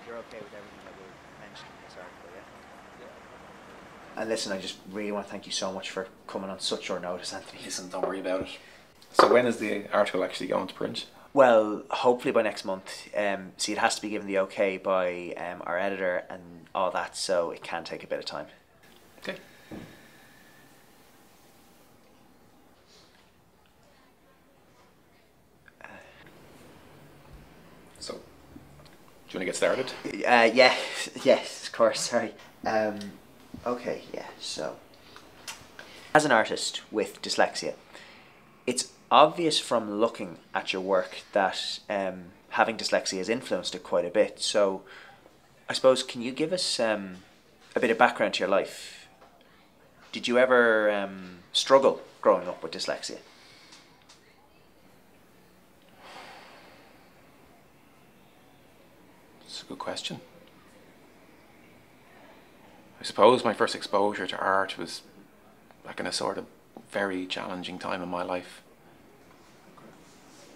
you're okay with everything that we're mentioning in this article, yeah? Yeah. And listen, I just really want to thank you so much for coming on such short notice, Anthony. Listen, don't worry about it. So when is the article actually going to print? Well, hopefully by next month. See, it has to be given the okay by our editor and all that, so it can take a bit of time. Okay. So, do you want to get started? Yeah, yes, of course, sorry. Okay, yeah, so. As an artist with dyslexia, it's obvious from looking at your work that having dyslexia has influenced it quite a bit. So, I suppose, can you give us a bit of background to your life? Did you ever struggle growing up with dyslexia? That's a good question. I suppose my first exposure to art was back in a sort of very challenging time in my life,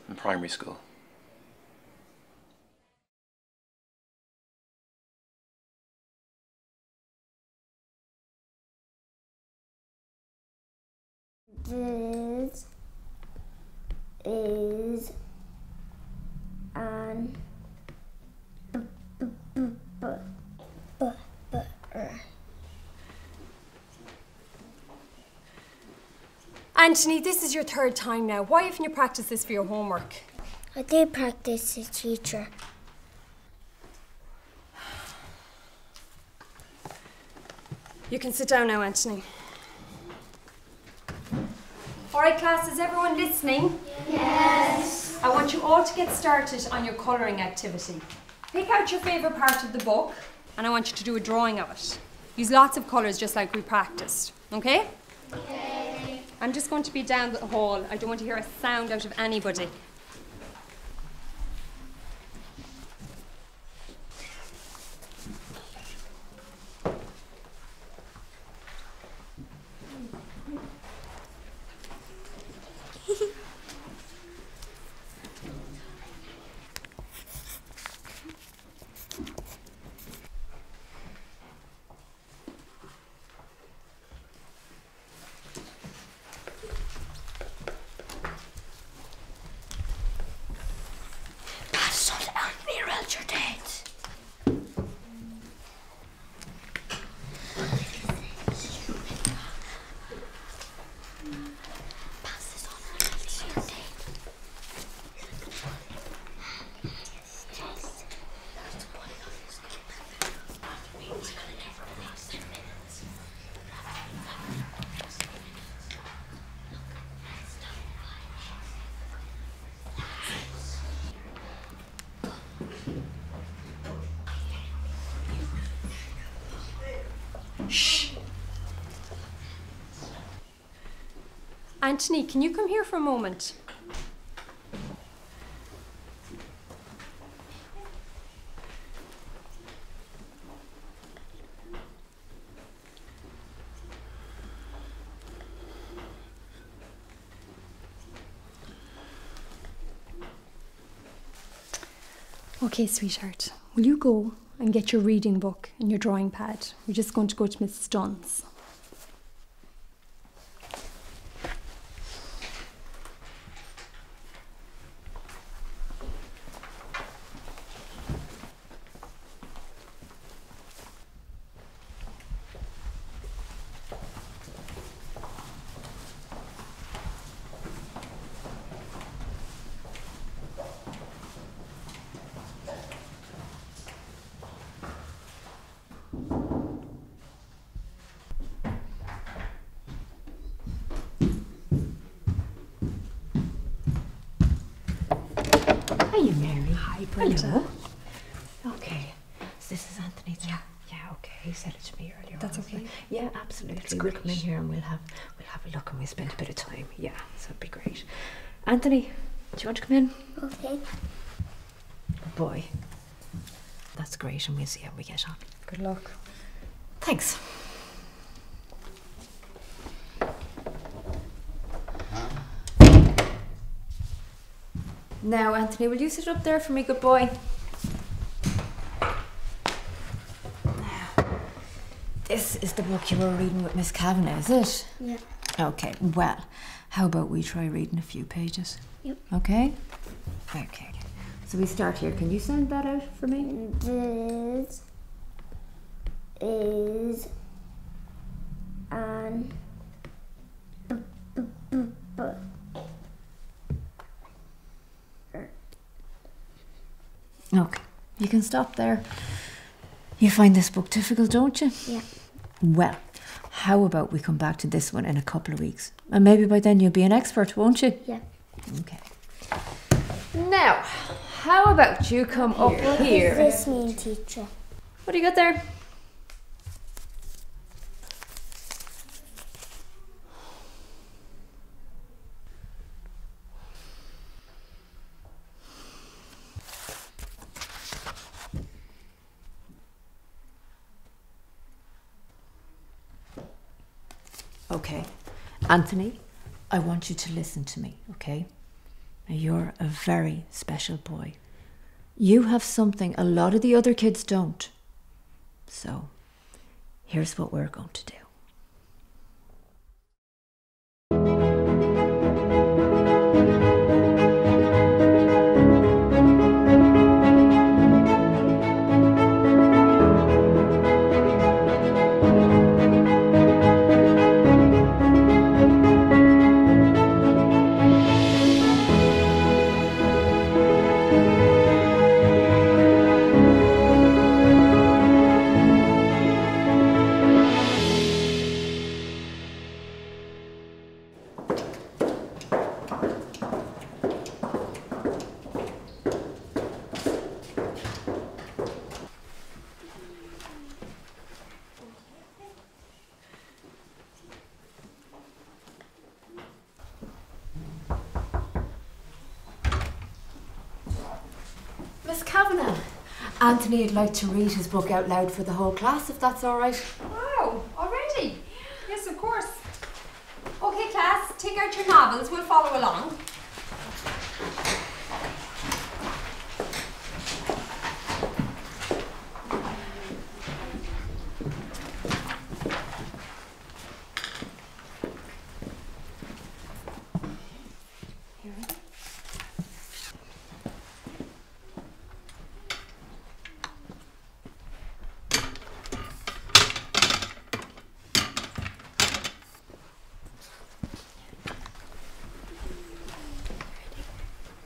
in primary school. This is an Anthony, this is your third time now. Why haven't you practiced this for your homework? I did practice the teacher. You can sit down now, Anthony. All right, class, is everyone listening? Yes. I want you all to get started on your colouring activity. Pick out your favourite part of the book and I want you to do a drawing of it. Use lots of colours just like we practiced, okay? Okay. I'm just going to be down the hall. I don't want to hear a sound out of anybody. Anthony, can you come here for a moment? Okay, sweetheart, will you go and get your reading book and your drawing pad? We're just going to go to Mrs. Dunn's. Hiya, Mary. Hi, Brenda. Hello. Okay, so this is Anthony then? Yeah, okay. He said it to me earlier. That's on, okay. Yeah, absolutely. We'll come in here and we'll have a look and we'll spend a bit of time. Yeah, so it'd be great. Anthony, do you want to come in? Okay. Good boy. That's great, and we'll see how we get on. Good luck. Thanks. Now, Anthony, will you sit up there for me, good boy? This is the book you were reading with Miss Kavanagh, is it? Yeah. Okay, well, how about we try reading a few pages? Yep. Okay? Okay. So we start here. Can you send that out for me? This is an Okay, you can stop there. You find this book difficult, don't you? Yeah. Well, how about we come back to this one in a couple of weeks? And maybe by then you'll be an expert, won't you? Yeah. Okay. Now, how about you come up here? What does this mean, teacher? What do you got there? Okay, Anthony, I want you to listen to me, okay? Now, you're a very special boy. You have something a lot of the other kids don't. So, here's what we're going to do. Miss Kavanagh, Anthony would like to read his book out loud for the whole class, if that's all right. Wow, already? Yes, of course. Okay, class, take out your novels. We'll follow along.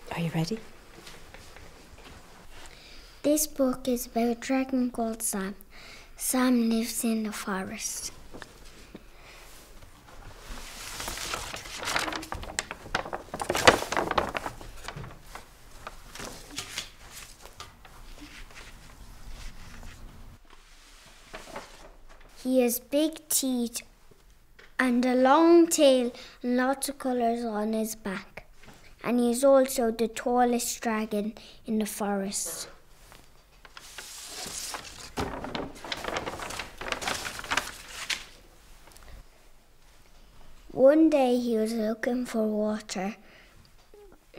Are you ready? This book is about a dragon called Sam. Sam lives in the forest. He has big teeth and a long tail and lots of colours on his back. And he is also the tallest dragon in the forest. One day he was looking for water.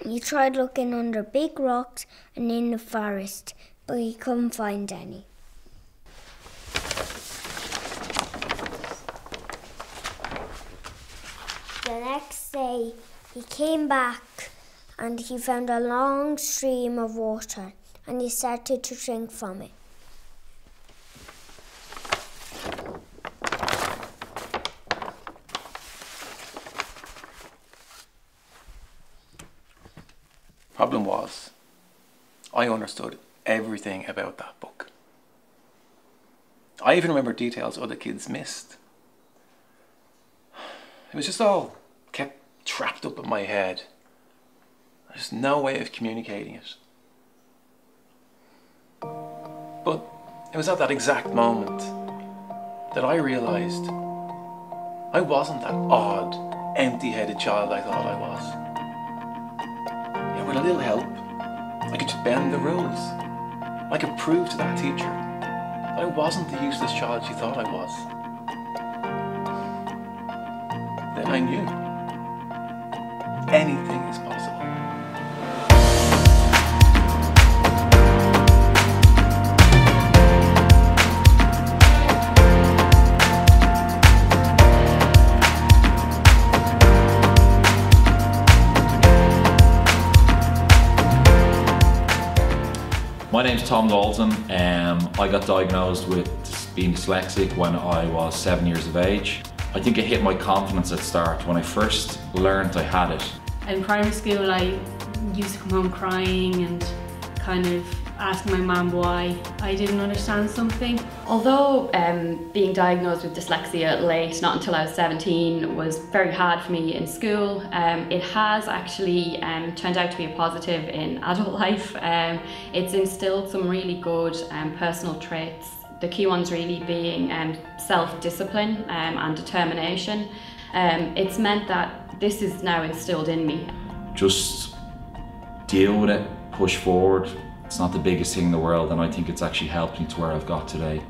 He tried looking under big rocks and in the forest, but he couldn't find any. The next day he came back and he found a long stream of water and he started to drink from it. Problem was, I understood everything about that book. I even remember details other kids missed. It was just all kept trapped up in my head. There's no way of communicating it. But it was at that exact moment that I realised I wasn't that odd, empty-headed child I thought I was. Yeah, with a little help, I could just bend the rules. I could prove to that teacher that I wasn't the useless child she thought I was. Then I knew anything is possible. My name's Tom Dalton. I got diagnosed with being dyslexic when I was 7 years of age. I think it hit my confidence at start when I first learned I had it. In primary school I used to come home crying and kind of asking my mum why I didn't understand something. Although being diagnosed with dyslexia late, not until I was 17, was very hard for me in school, it has actually turned out to be a positive in adult life. It's instilled some really good personal traits, the key ones really being self-discipline and determination. It's meant that this is now instilled in me. Just deal with it, push forward. It's not the biggest thing in the world, and I think it's actually helped me to where I've got today.